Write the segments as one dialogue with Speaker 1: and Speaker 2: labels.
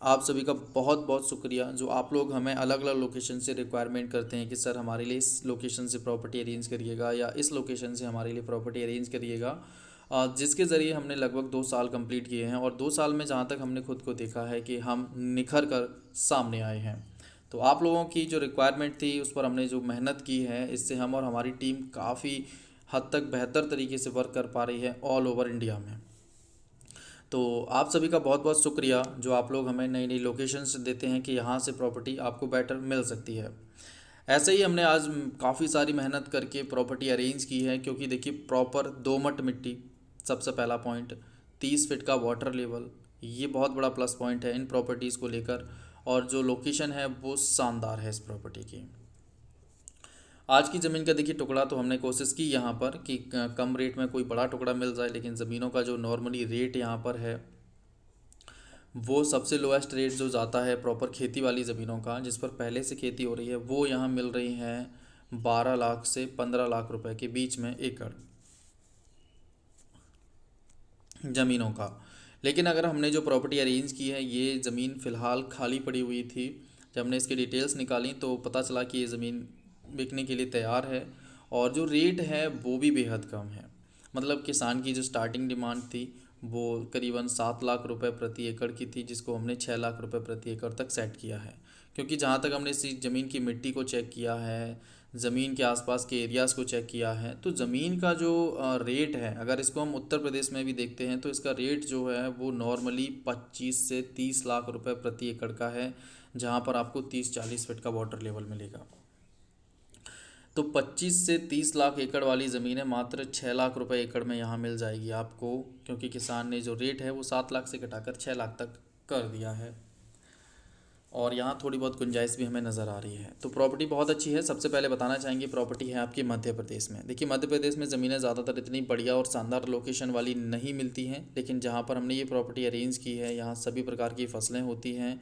Speaker 1: आप सभी का बहुत बहुत शुक्रिया जो आप लोग हमें अलग अलग लोकेशन से रिक्वायरमेंट करते हैं कि सर हमारे लिए इस लोकेशन से प्रॉपर्टी अरेंज करिएगा या इस लोकेशन से हमारे लिए प्रॉपर्टी अरेंज करिएगा। जिसके ज़रिए हमने लगभग 2 साल कंप्लीट किए हैं और 2 साल में जहाँ तक हमने खुद को देखा है कि हम निखर कर सामने आए हैं। तो आप लोगों की जो रिक्वायरमेंट थी उस पर हमने जो मेहनत की है इससे हम और हमारी टीम काफ़ी हद तक बेहतर तरीके से वर्क कर पा रही है ऑल ओवर इंडिया में। तो आप सभी का बहुत बहुत शुक्रिया जो आप लोग हमें नई नई लोकेशंस देते हैं कि यहाँ से प्रॉपर्टी आपको बेटर मिल सकती है। ऐसे ही हमने आज काफ़ी सारी मेहनत करके प्रॉपर्टी अरेंज की है क्योंकि देखिए प्रॉपर दोमट मिट्टी सबसे पहला पॉइंट, 30 फीट का वाटर लेवल, ये बहुत बड़ा प्लस पॉइंट है इन प्रॉपर्टीज़ को लेकर। और जो लोकेशन है वो शानदार है इस प्रॉपर्टी की। आज की ज़मीन का देखिए टुकड़ा तो हमने कोशिश की यहाँ पर कि कम रेट में कोई बड़ा टुकड़ा मिल जाए, लेकिन ज़मीनों का जो नॉर्मली रेट यहाँ पर है वो सबसे लोएस्ट रेट जो जाता है प्रॉपर खेती वाली ज़मीनों का जिस पर पहले से खेती हो रही है वो यहाँ मिल रही हैं 12 लाख से 15 लाख रुपए के बीच में एकड़ ज़मीनों का। लेकिन अगर हमने जो प्रॉपर्टी अरेंज की है ये ज़मीन फ़िलहाल खाली पड़ी हुई थी, जब हमने इसकी डिटेल्स निकाली तो पता चला कि ये ज़मीन बिकने के लिए तैयार है और जो रेट है वो भी बेहद कम है। मतलब किसान की जो स्टार्टिंग डिमांड थी वो करीबन 7 लाख रुपए प्रति एकड़ की थी, जिसको हमने 6 लाख रुपए प्रति एकड़ तक सेट किया है। क्योंकि जहाँ तक हमने इस ज़मीन की मिट्टी को चेक किया है, ज़मीन के आसपास के एरियाज़ को चेक किया है, तो ज़मीन का जो रेट है अगर इसको हम उत्तर प्रदेश में भी देखते हैं तो इसका रेट जो है वो नॉर्मली 25 से 30 लाख रुपए प्रति एकड़ का है, जहाँ पर आपको 30-40 फीट का वाटर लेवल मिलेगा। तो 25 से 30 लाख एकड़ वाली ज़मीन है मात्र 6 लाख रुपए एकड़ में यहाँ मिल जाएगी आपको, क्योंकि किसान ने जो रेट है वो 7 लाख से घटाकर 6 लाख तक कर दिया है। और यहाँ थोड़ी बहुत गुंजाइश भी हमें नज़र आ रही है। तो प्रॉपर्टी बहुत अच्छी है। सबसे पहले बताना चाहेंगे प्रॉपर्टी है आपकी मध्य प्रदेश में। देखिए मध्य प्रदेश में ज़मीनें ज़्यादातर इतनी बढ़िया और शानदार लोकेशन वाली नहीं मिलती हैं, लेकिन जहाँ पर हमने ये प्रॉपर्टी अरेंज की है यहाँ सभी प्रकार की फसलें होती हैं,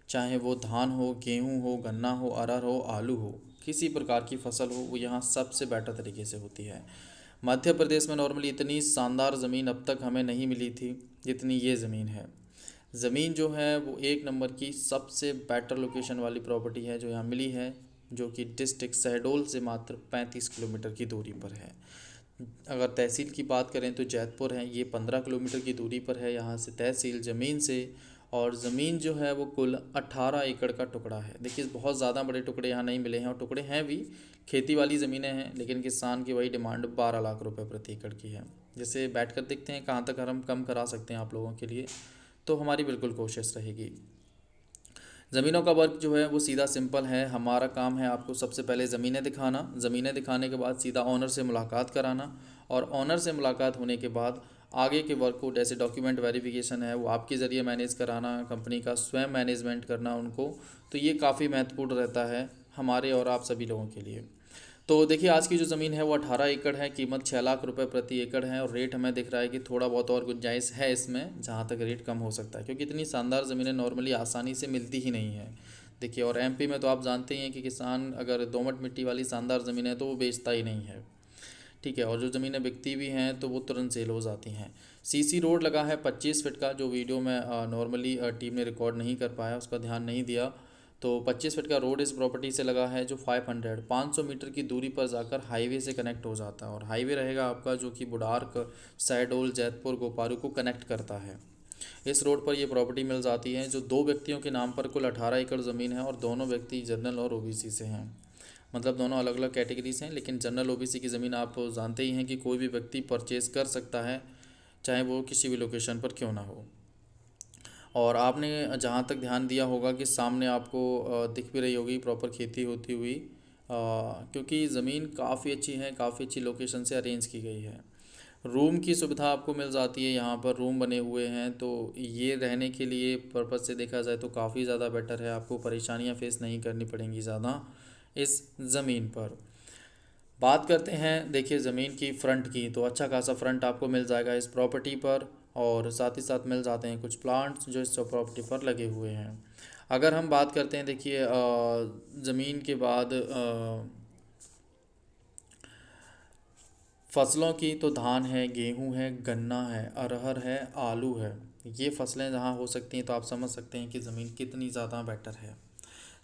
Speaker 1: चाहे वो धान हो, गेहूँ हो, गन्ना हो, अरहर हो, आलू हो, किसी प्रकार की फसल हो वो यहाँ सबसे बेटर तरीके से होती है। मध्य प्रदेश में नॉर्मली इतनी शानदार ज़मीन अब तक हमें नहीं मिली थी जितनी ये ज़मीन है। ज़मीन जो है वो एक नंबर की सबसे बेटर लोकेशन वाली प्रॉपर्टी है जो यहाँ मिली है, जो कि डिस्ट्रिक्ट शहडोल से मात्र 35 किलोमीटर की दूरी पर है। अगर तहसील की बात करें तो जैतपुर है, ये 15 किलोमीटर की दूरी पर है यहाँ से तहसील ज़मीन से। और ज़मीन जो है वो कुल 18 एकड़ का टुकड़ा है। देखिए बहुत ज़्यादा बड़े टुकड़े यहाँ नहीं मिले हैं और टुकड़े हैं भी खेती वाली ज़मीनें हैं, लेकिन किसान की वही डिमांड 12 लाख रुपए प्रति एकड़ की है। जैसे बैठ कर देखते हैं कहाँ तक हम कम करा सकते हैं आप लोगों के लिए, तो हमारी बिल्कुल कोशिश रहेगी। ज़मीनों का वर्क जो है वो सीधा सिंपल है। हमारा काम है आपको सबसे पहले ज़मीनें दिखाना, ज़मीनें दिखाने के बाद सीधा ऑनर से मुलाकात कराना, और ऑनर से मुलाकात होने के बाद आगे के वर्क को जैसे डॉक्यूमेंट वेरिफिकेशन है वो आपके ज़रिए मैनेज कराना, कंपनी का स्वयं मैनेजमेंट करना उनको। तो ये काफ़ी महत्वपूर्ण रहता है हमारे और आप सभी लोगों के लिए। तो देखिए आज की जो ज़मीन है वो 18 एकड़ है, कीमत 6 लाख रुपए प्रति एकड़ है और रेट हमें दिख रहा है कि थोड़ा बहुत और गुंजाइश है इसमें, जहाँ तक रेट कम हो सकता है, क्योंकि इतनी शानदार ज़मीनें नॉर्मली आसानी से मिलती ही नहीं है। देखिए और एमपी में तो आप जानते ही हैं कि किसान अगर दोमट मिट्टी वाली शानदार ज़मीन है तो वो बेचता ही नहीं है। ठीक है, और जो ज़मीनें बिकती भी हैं तो वो तुरंत सेल हो जाती हैं। सीसी रोड लगा है 25 फीट का, जो वीडियो में नॉर्मली टीम ने रिकॉर्ड नहीं कर पाया, उसका ध्यान नहीं दिया। तो 25 फीट का रोड इस प्रॉपर्टी से लगा है जो 500 मीटर की दूरी पर जाकर हाईवे से कनेक्ट हो जाता है, और हाईवे रहेगा आपका जो कि बुडार्क, शहडोल, जैतपुर, गोपारू को कनेक्ट करता है। इस रोड पर ये प्रॉपर्टी मिल जाती है जो दो व्यक्तियों के नाम पर कुल 18 एकड़ ज़मीन है, और दोनों व्यक्ति जनरल और ओबीसी से हैं। मतलब दोनों अलग अलग कैटेगरीज हैं, लेकिन जनरल ओबीसी की ज़मीन आप जानते ही हैं कि कोई भी व्यक्ति परचेज़ कर सकता है, चाहे वो किसी भी लोकेशन पर क्यों ना हो। और आपने जहाँ तक ध्यान दिया होगा कि सामने आपको दिख भी रही होगी प्रॉपर खेती होती हुई, क्योंकि ज़मीन काफ़ी अच्छी है, काफ़ी अच्छी लोकेशन से अरेंज की गई है। रूम की सुविधा आपको मिल जाती है, यहाँ पर रूम बने हुए हैं, तो ये रहने के लिए पर्पज़ से देखा जाए तो काफ़ी ज़्यादा बेटर है, आपको परेशानियाँ फेस नहीं करनी पड़ेंगी ज़्यादा इस ज़मीन पर। बात करते हैं देखिए ज़मीन की फ़्रंट की, तो अच्छा खासा फ्रंट आपको मिल जाएगा इस प्रॉपर्टी पर, और साथ ही साथ मिल जाते हैं कुछ प्लांट्स जो इस प्रॉपर्टी पर लगे हुए हैं। अगर हम बात करते हैं देखिए ज़मीन के बाद फसलों की, तो धान है, गेहूं है, गन्ना है, अरहर है, आलू है, ये फसलें जहाँ हो सकती हैं तो आप समझ सकते हैं कि ज़मीन कितनी ज़्यादा बेटर है।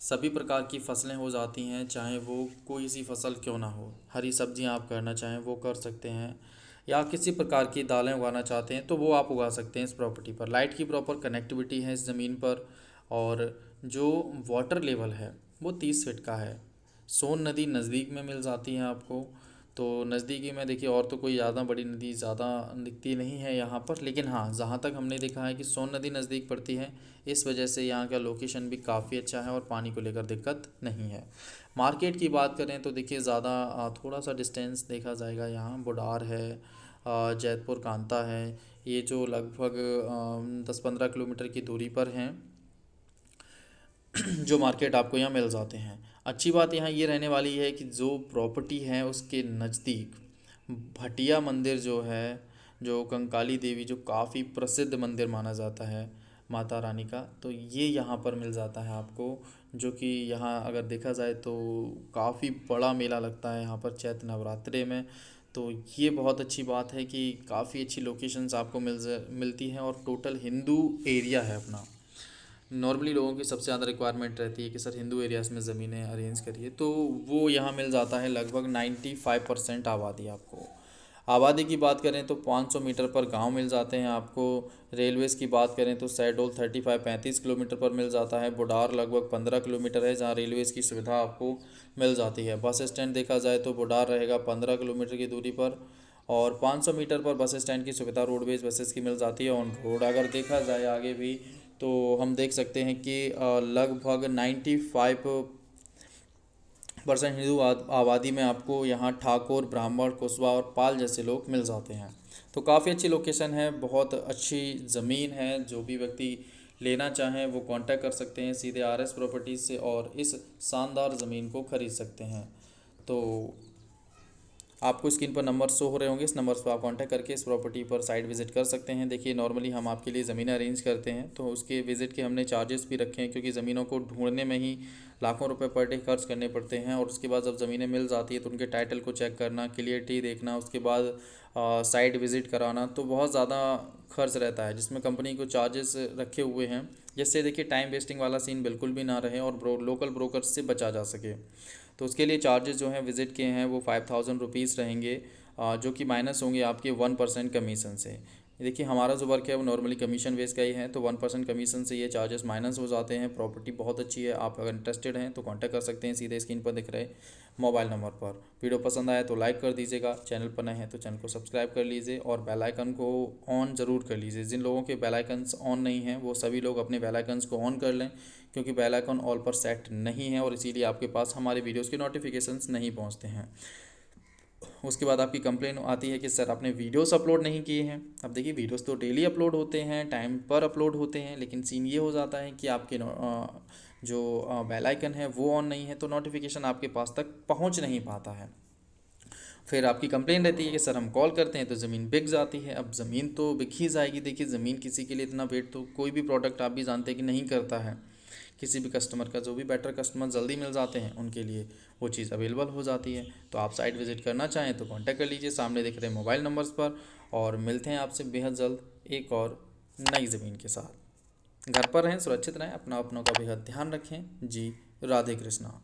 Speaker 1: सभी प्रकार की फसलें हो जाती हैं, चाहे वो कोई सी फसल क्यों ना हो। हरी सब्जियां आप करना चाहें वो कर सकते हैं, या किसी प्रकार की दालें उगाना चाहते हैं तो वो आप उगा सकते हैं इस प्रॉपर्टी पर। लाइट की प्रॉपर कनेक्टिविटी है इस ज़मीन पर, और जो वाटर लेवल है वो 30 फीट का है। सोन नदी नज़दीक में मिल जाती है आपको, तो नज़दीकी में देखिए और तो कोई ज़्यादा बड़ी नदी ज़्यादा दिखती नहीं है यहाँ पर, लेकिन हाँ जहाँ तक हमने देखा है कि सोन नदी नज़दीक पड़ती है, इस वजह से यहाँ का लोकेशन भी काफ़ी अच्छा है और पानी को लेकर दिक्कत नहीं है। मार्केट की बात करें तो देखिए ज़्यादा थोड़ा सा डिस्टेंस देखा जाएगा, यहाँ बुडार है, जैतपुर कांता है, ये जो लगभग 10-15 किलोमीटर की दूरी पर हैं जो मार्केट आपको यहाँ मिल जाते हैं। अच्छी बात यहाँ ये रहने वाली है कि जो प्रॉपर्टी है उसके नज़दीक भटिया मंदिर जो है, जो कंकाली देवी, जो काफ़ी प्रसिद्ध मंदिर माना जाता है माता रानी का, तो ये यहाँ पर मिल जाता है आपको। जो कि यहाँ अगर देखा जाए तो काफ़ी बड़ा मेला लगता है यहाँ पर चैत्र नवरात्रे में। तो ये बहुत अच्छी बात है कि काफ़ी अच्छी लोकेशंस आपको मिलती हैं, और टोटल हिंदू एरिया है अपना। नॉर्मली लोगों की सबसे ज़्यादा रिक्वायरमेंट रहती है कि सर हिंदू एरियाज़ में ज़मीनें अरेंज करिए, तो वो यहाँ मिल जाता है। लगभग 95% आबादी आपको। आबादी की बात करें तो 500 मीटर पर गांव मिल जाते हैं आपको। रेलवेज़ की बात करें तो शहडोल 35-35 किलोमीटर पर मिल जाता है। बुडार लगभग 15 किलोमीटर है जहाँ रेलवेज़ की सुविधा आपको मिल जाती है। बस स्टैंड देखा जाए तो बुडार रहेगा 15 किलोमीटर की दूरी पर, और 500 मीटर पर बस स्टैंड की सुविधा रोडवेज बसेस की मिल जाती है। ऑन रोड अगर देखा जाए आगे भी तो हम देख सकते हैं कि लगभग 95% हिंदू आबादी में आपको यहाँ ठाकुर, ब्राह्मण, कुशवा और पाल जैसे लोग मिल जाते हैं। तो काफ़ी अच्छी लोकेशन है, बहुत अच्छी ज़मीन है। जो भी व्यक्ति लेना चाहें वो कांटेक्ट कर सकते हैं सीधे RS प्रॉपर्टीज़ से, और इस शानदार ज़मीन को ख़रीद सकते हैं। तो आपको स्क्रीन पर नंबर शो हो रहे होंगे, इस नंबर पर आप कांटेक्ट करके इस प्रॉपर्टी पर साइट विज़िट कर सकते हैं। देखिए नॉर्मली हम आपके लिए ज़मीन अरेंज करते हैं तो उसके विज़िट के हमने चार्जेस भी रखे हैं, क्योंकि ज़मीनों को ढूंढने में ही लाखों रुपए पर डे खर्च करने पड़ते हैं। और उसके बाद जब ज़मीनें मिल जाती है तो उनके टाइटल को चेक करना, क्लियरिटी देखना, उसके बाद साइट विज़िट कराना, तो बहुत ज़्यादा खर्च रहता है, जिसमें कंपनी को चार्जेस रखे हुए हैं, जिससे देखिए टाइम वेस्टिंग वाला सीन बिल्कुल भी ना रहे और लोकल ब्रोकर्स से बचा जा सके। तो उसके लिए चार्जेस जो हैं विज़िट के हैं वो 5000 रुपीज़ रहेंगे, जो कि माइनस होंगे आपके 1% कमीशन से। देखिए हमारा जो वर्क है वो नॉर्मली कमीशन बेस का ही है, तो 1% कमीशन से ये चार्जेस माइनस हो जाते हैं। प्रॉपर्टी बहुत अच्छी है, आप अगर इंटरेस्टेड हैं तो कांटेक्ट कर सकते हैं सीधे स्क्रीन पर दिख रहे मोबाइल नंबर पर। वीडियो पसंद आए तो लाइक कर दीजिएगा, चैनल पर नए हैं तो चैनल को सब्सक्राइब कर लीजिए और बेल आइकन को ऑन ज़रूर कर लीजिए। जिन लोगों के बेल आइकन्स ऑन नहीं हैं वो सभी लोग अपने बेल आइकन्स को ऑन कर लें, क्योंकि बेल आइकन ऑल पर सेट नहीं है और इसीलिए आपके पास हमारे वीडियोज़ के नोटिफिकेशंस नहीं पहुँचते हैं। उसके बाद आपकी कंप्लेन आती है कि सर आपने वीडियोस अपलोड नहीं किए हैं। अब देखिए वीडियोस तो डेली अपलोड होते हैं, टाइम पर अपलोड होते हैं, लेकिन सीन ये हो जाता है कि आपके जो बेल आइकन है वो ऑन नहीं है, तो नोटिफिकेशन आपके पास तक पहुंच नहीं पाता है। फिर आपकी कंप्लेन रहती है कि सर हम कॉल करते हैं तो ज़मीन बिक जाती है। अब ज़मीन तो बिक ही जाएगी, देखिए ज़मीन किसी के लिए इतना वेट तो कोई भी प्रोडक्ट आप भी जानते हैं कि नहीं करता है। किसी भी कस्टमर का, जो भी बेटर कस्टमर जल्दी मिल जाते हैं उनके लिए वो चीज़ अवेलेबल हो जाती है। तो आप साइट विज़िट करना चाहें तो कांटेक्ट कर लीजिए सामने दिख रहे मोबाइल नंबर्स पर, और मिलते हैं आपसे बेहद जल्द एक और नई ज़मीन के साथ। घर पर रहें, सुरक्षित रहें, अपना अपनों का बेहद ध्यान रखें। जी राधे कृष्णा।